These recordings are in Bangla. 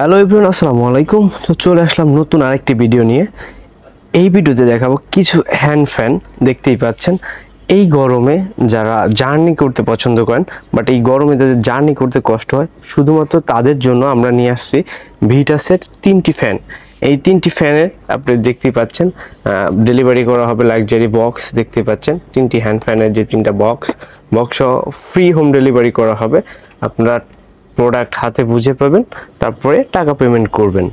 হ্যালো এভরিওয়ান, আসসালামু আলাইকুম। তো চলে আসলাম নতুন আরেকটি ভিডিও নিয়ে। এই ভিডিওতে দেখাবো কিছু হ্যান্ড ফ্যান। দেখতেই পাচ্ছেন, এই গরমে যারা জার্নি করতে পছন্দ করেন বাট এই গরমে যাদের জার্নি করতে কষ্ট হয়, শুধুমাত্র তাদের জন্য আমরা নিয়ে আসছি ভিটাসের 3টি ফ্যান। এই 3টি ফ্যানের আপনি দেখতেই পাচ্ছেন ডেলিভারি করা হবে লাক্সারি বক্স। দেখতে পাচ্ছেন 3টি হ্যান্ড ফ্যানের যে 3টা বক্স ফ্রি হোম ডেলিভারি করা হবে। আপনারা প্রোডাক্ট হাতে বুঝে পাবেন, তারপরে টাকা পেমেন্ট করবেন।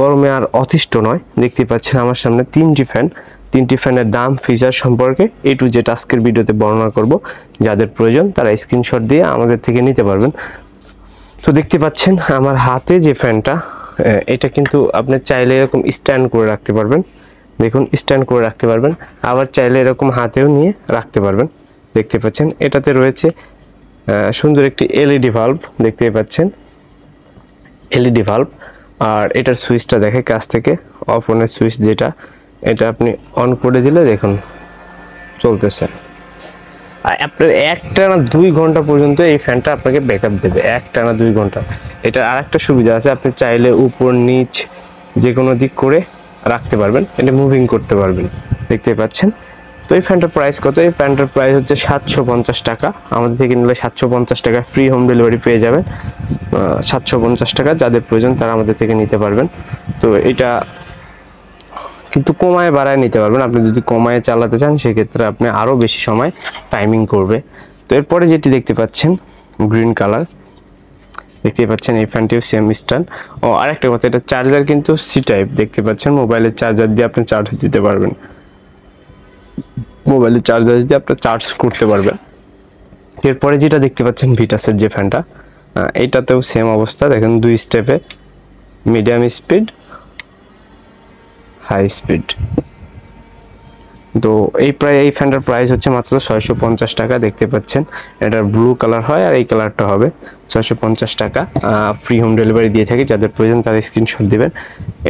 গরমে আর অতিষ্ঠ নয়। দেখতে পাচ্ছেন আমার সামনে 3টি ফ্যানের দাম, ফিচার সম্পর্কে A to Z আজকের ভিডিওতে বর্ণনা করব। যাদের প্রয়োজন তারা স্ক্রিনশট দিয়ে আমাদের থেকে নিতে পারবেন। তো দেখতে পাচ্ছেন আমার হাতে যে ফ্যানটা, এটা কিন্তু আপনি চাইলে এরকম স্ট্যান্ড করে রাখতে পারবেন। দেখুন, স্ট্যান্ড করে রাখতে পারবেন, আবার চাইলে এরকম হাতেও নিয়ে রাখতে পারবেন। দেখতে পাচ্ছেন এটাতে রয়েছে সুন্দর একটি এলইডি ভাল্ব। দেখতে পাচ্ছেন এলইডি ভাল্ব। আর এটার সুইচটা দেখে কাছ থেকে, অফ অনের সুইচ যেটা, এটা আপনি অন করে দিলে দেখুন চলতেছে। আর আপনার একটানা 2 ঘন্টা পর্যন্ত এই ফ্যানটা আপনাকে ব্যাকআপ দেবে, একটানা 2 ঘন্টা। এটার আরেকটা সুবিধা আছে, আপনি চাইলে উপর নিচ যে কোনো দিক করে রাখতে পারবেন, এটা মুভিং করতে পারবেন। দেখতে পাচ্ছেন। তো এই ফ্যানটার প্রাইস কত? এই ফ্যানটার প্রাইস হচ্ছে 750 টাকা। আমাদের থেকে নিলে 750 টাকা ফ্রি হোম ডেলিভারি পেয়ে যাবেন। 750 টাকা, যাদের প্রয়োজন তারা আমাদের থেকে নিতে পারবেন। তো এটা কিন্তু কমায় বাড়ায় নিতে পারবেন। আপনি যদি কমায় চালাতে চান সেক্ষেত্রে আপনি আরও বেশি সময় টাইমিং করবে। তো এরপরে যেটি দেখতে পাচ্ছেন গ্রিন কালার, দেখতে পাচ্ছেন এই ফ্যানটিও সেম স্ট্যান্ড। ও আরেকটা কথা, এটা চার্জার কিন্তু সি টাইপ। দেখতে পাচ্ছেন মোবাইলের চার্জার দিয়ে আপনি চার্জ দিতে পারবেন, মোবাইলের চার্জার দিয়ে আপনি চার্জ করতে পারবেন। এরপরে যেটা দেখতে পাচ্ছেন ভিটাসের যে ফ্যানটা, এইটাতেও সেম অবস্থা। দেখেন 2 স্টেপে, মিডিয়াম স্পিড, হাই স্পিড। তো এই ফ্যানটার প্রাইস হচ্ছে মাত্র 650 টাকা। দেখতে পাচ্ছেন এটার ব্লু কালার হয় আর এই কালারটা হবে 650 টাকা। ফ্রি হোম ডেলিভারি দিয়ে থাকে, যাদের প্রয়োজন তারা স্ক্রিনশট দিবেন।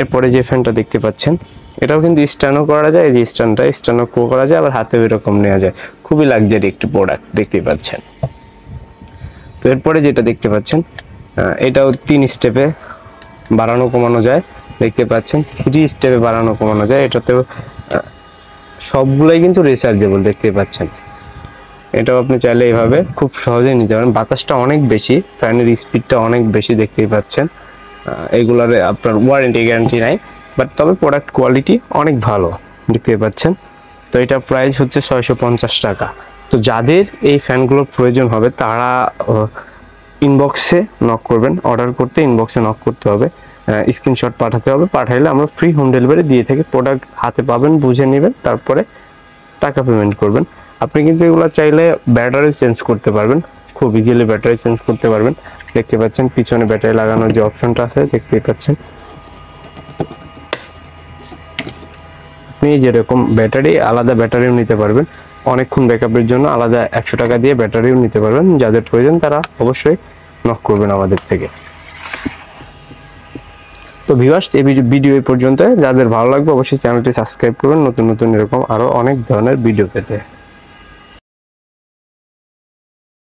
এরপরে যে ফ্যানটা দেখতে পাচ্ছেন, এটাও কিন্তু স্ট্যান্ডও করা যায়। এই যে স্ট্যান্ডও করা যায়, আবার হাতেও এরকম নেওয়া যায়। খুবই লাক্সারি একটি প্রোডাক্ট, দেখতে পাচ্ছেন। তো এরপরে যেটা দেখতে পাচ্ছেন, এটাও 3 স্টেপে বাড়ানো কমানো যায়। দেখতে পাচ্ছেন 3 স্টেপে বাড়ানো কমানো যায়। এটাতেও সবগুলাই কিন্তু রিচার্জেবল। দেখতে পাচ্ছেন এটাও আপনি চাইলে এইভাবে খুব সহজেই নিতে পারেন। বাতাসটা অনেক বেশি, ফ্যানের স্পিডটা অনেক বেশি। দেখতেই পাচ্ছেন এগুলার আপনার ওয়ারেন্টি গ্যারান্টি নাই, বাট তবে প্রোডাক্ট কোয়ালিটি অনেক ভালো। দেখতে পাচ্ছেন। তো এটা প্রাইস হচ্ছে 650 টাকা। তো যাদের এই ফ্যানগুলোর প্রয়োজন হবে তারা ইনবক্সে নক করবেন। অর্ডার করতে ইনবক্সে নক করতে হবে, স্ক্রিনশট পাঠাতে হবে। পাঠাইলে আমরা ফ্রি হোম ডেলিভারি দিয়ে থাকি। প্রোডাক্ট হাতে পাবেন, বুঝে নেবেন, তারপরে টাকা পেমেন্ট করবেন। আপনি কিন্তু এগুলো চাইলে ব্যাটারি চেঞ্জ করতে পারবেন, খুব ইজিলি ব্যাটারি চেঞ্জ করতে পারবেন। দেখতে পাচ্ছেন পিছনে ব্যাটারি লাগানোর যে অপশনটা আছে, দেখতেই পাচ্ছেন। আপনি যেরকম ব্যাটারি, আলাদা ব্যাটারিও নিতে পারবেন। অনেকক্ষণ ব্যাকআপের জন্য আলাদা 100 টাকা দিয়ে ব্যাটারিও নিতে পারবেন। যাদের প্রয়োজন তারা অবশ্যই নক করবেন আমাদের থেকে। তো ভিউয়ার্স, এই ভিডিও এই পর্যন্ত। যাদের ভালো লাগবে অবশ্যই চ্যানেলটি সাবস্ক্রাইব করবেন নতুন নতুন এরকম আরও অনেক ধরনের ভিডিও পেতে।